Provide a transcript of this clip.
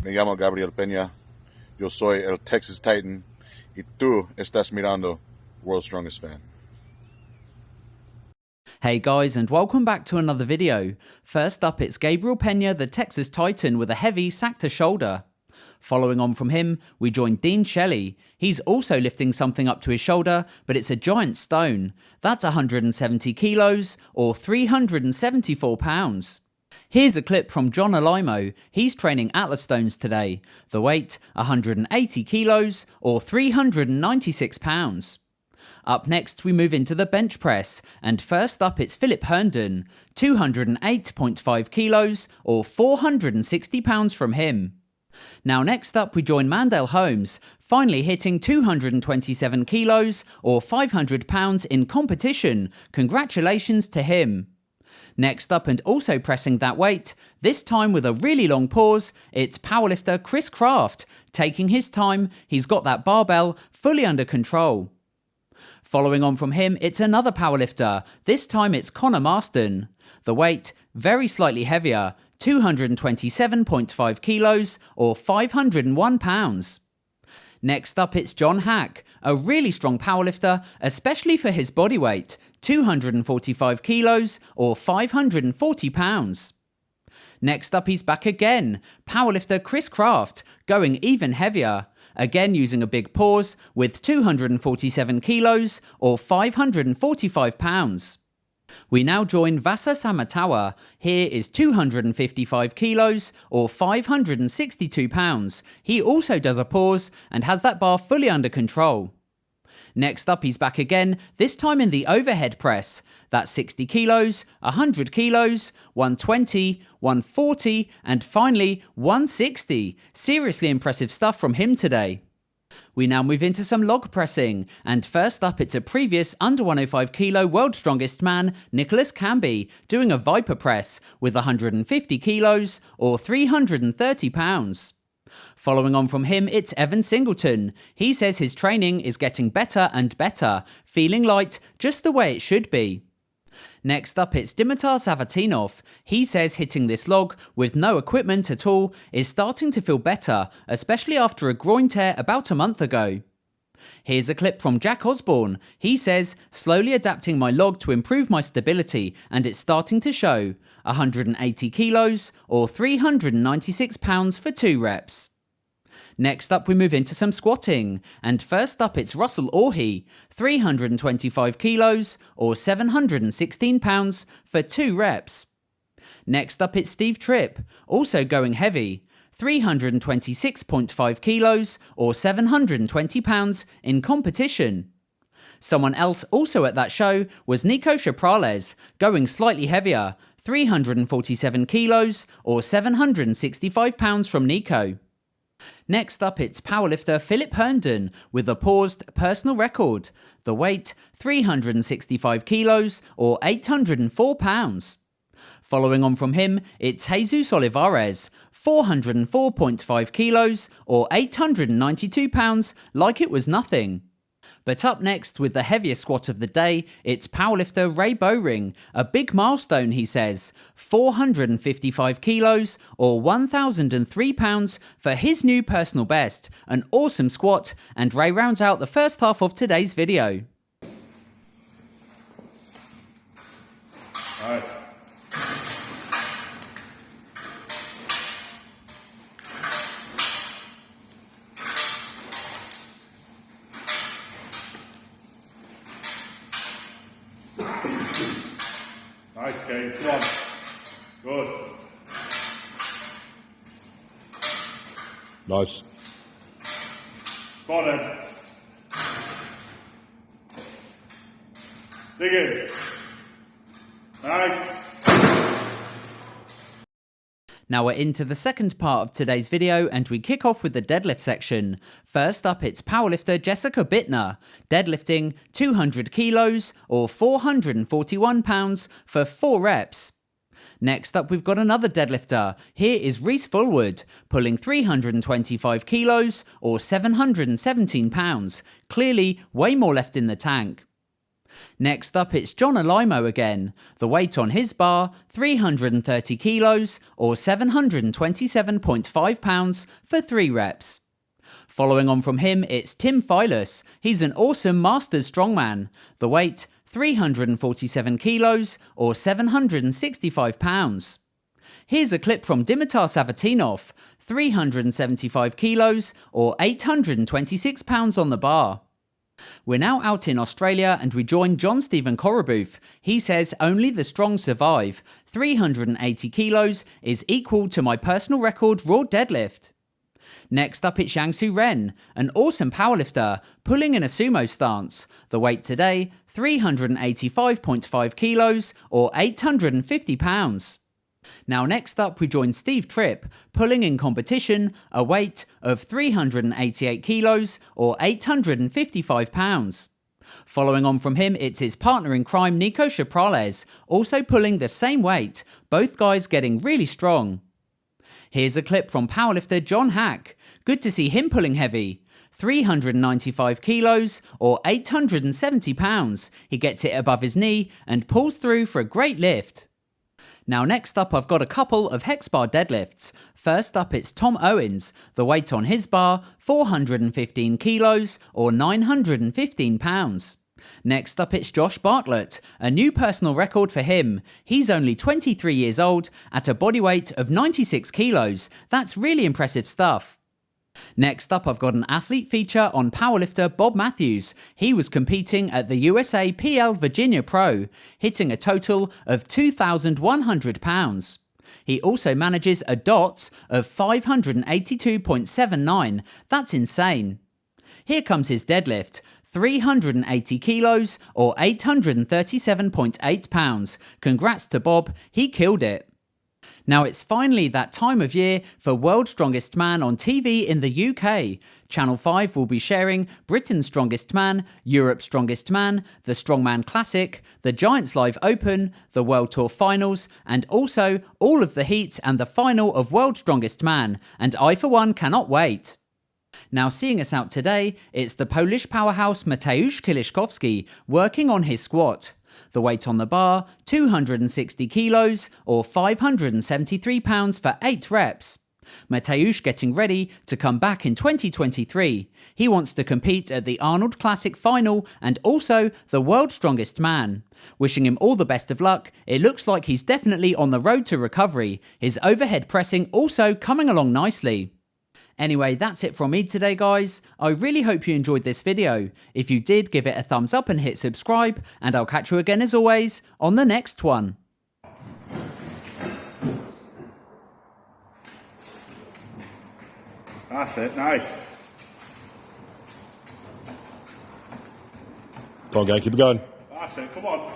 Me llamo Gabriel Peña. Yo soy el Texas Titan. Y tú estás mirando World's Strongest Fan. Hey guys, and welcome back to another video. First up, it's Gabriel Peña, the Texas Titan, with a heavy sack to shoulder. Following on from him, we join Dean Shelley. He's also lifting something up to his shoulder, but it's a giant stone. That's 170 kilos, or 374 pounds. Here's a clip from John Alimo. He's training Atlas stones today. The weight, 180 kilos, or 396 pounds. Up next, we move into the bench press, and first up it's Philip Herndon, 208.5 kilos, or 460 pounds from him. Now next up we join Mandel Holmes, finally hitting 227 kilos, or 500 pounds in competition. Congratulations to him. Next up, and also pressing that weight, this time with a really long pause, it's powerlifter Chris Kraft. Taking his time, he's got that barbell fully under control. Following on from him, it's another powerlifter. This time it's Connor Marston. The weight, very slightly heavier, 227.5 kilos, or 501 pounds. Next up, it's John Haack, a really strong powerlifter, especially for his body weight, 245 kilos, or 540 pounds. Next up, he's back again, powerlifter Chris Kraft, going even heavier, again using a big pause, with 247 kilos, or 545 pounds. We now join Vasa Samatawa. Here is 255 kilos, or 562 pounds. He also does a pause and has that bar fully under control. Next up, he's back again, this time in the overhead press. That's 60 kilos, 100 kilos, 120, 140, and finally 160. Seriously impressive stuff from him today. We now move into some log pressing, and first up it's a previous under 105 kilo world's strongest man, Nicholas Camby, doing a Viper press with 150 kilos, or 330 pounds. Following on from him, it's Evan Singleton. He says his training is getting better and better, feeling light just the way it should be. Next up, it's Dimitar Savatinov. He says hitting this log with no equipment at all is starting to feel better, especially after a groin tear about a month ago. Here's a clip from Jack Osborne. He says, slowly adapting my log to improve my stability, and it's starting to show. 180 kilos, or 396 pounds for 2 reps. Next up, we move into some squatting, and first up it's Russell Orhe, 325 kilos, or 716 pounds for 2 reps. Next up it's Steve Tripp, also going heavy, 326.5 kilos, or 720 pounds in competition. Someone else also at that show was Nico Chaprales, going slightly heavier, 347 kilos, or 765 pounds from Nico. Next up, it's powerlifter Philip Herndon with a paused personal record. The weight, 365 kilos, or 804 pounds. Following on from him, it's Jesus Olivares, 404.5 kilos, or 892 pounds, like it was nothing. But up next, with the heaviest squat of the day, it's powerlifter Ray Bowring, a big milestone, he says, 455 kilos, or 1,003 pounds for his new personal best. An awesome squat, and Ray rounds out the first half of today's video. All right. Nice, Kane. Come on. Good. Nice. Go on then. Dig in. Nice. Now we're into the second part of today's video, and we kick off with the deadlift section. First up, it's powerlifter Jessica Bittner, deadlifting 200 kilos, or 441 pounds for 4 reps. Next up, we've got another deadlifter. Here is Reese Fullwood, pulling 325 kilos, or 717 pounds. Clearly, way more left in the tank. Next up, it's John Alimo again. The weight on his bar, 330 kilos or 727.5 pounds for 3 reps. Following on from him, it's Tim Philus. He's an awesome Masters strongman. The weight, 347 kilos or 765 pounds. Here's a clip from Dimitar Savatinov, 375 kilos or 826 pounds on the bar. We're now out in Australia and we join John Stephen Corabooth. He says only the strong survive. 380 kilos is equal to my personal record raw deadlift. Next up, it's Jiangsu Ren, an awesome powerlifter, pulling in a sumo stance. The weight today, 385.5 kilos or 850 pounds. Now next up, we join Steve Tripp, pulling in competition, a weight of 388 kilos or 855 pounds. Following on from him, it's his partner in crime, Nico Chaprales, also pulling the same weight, both guys getting really strong. Here's a clip from powerlifter John Haack. Good to see him pulling heavy. 395 kilos or 870 pounds. He gets it above his knee and pulls through for a great lift. Now next up, I've got a couple of hex bar deadlifts. First up, it's Tom Owens. The weight on his bar, 415 kilos or 915 pounds. Next up, it's Josh Bartlett, a new personal record for him. He's only 23 years old at a body weight of 96 kilos. That's really impressive stuff. Next up, I've got an athlete feature on powerlifter Bob Matthews. He was competing at the USA PL Virginia Pro, hitting a total of 2,100 pounds. He also manages a DOTS of 582.79. That's insane. Here comes his deadlift. 380 kilos or 837.8 pounds. Congrats to Bob, he killed it. Now it's finally that time of year for World's Strongest Man on TV in the UK. Channel 5 will be sharing Britain's Strongest Man, Europe's Strongest Man, the Strongman Classic, the Giants Live Open, the World Tour Finals, and also all of the heats and the final of World's Strongest Man, and I for one cannot wait. Now seeing us out today, it's the Polish powerhouse Mateusz Kieliszkowski working on his squat. The weight on the bar, 260 kilos or 573 pounds for 8 reps. Mateusz getting ready to come back in 2023. He wants to compete at the Arnold Classic final and also the World's Strongest Man. Wishing him all the best of luck. It looks like he's definitely on the road to recovery. His overhead pressing also coming along nicely. Anyway, that's it from me today, guys. I really hope you enjoyed this video. If you did, give it a thumbs up and hit subscribe, and I'll catch you again as always on the next one. That's it, nice. Go on, guy, keep it going. That's it, come on.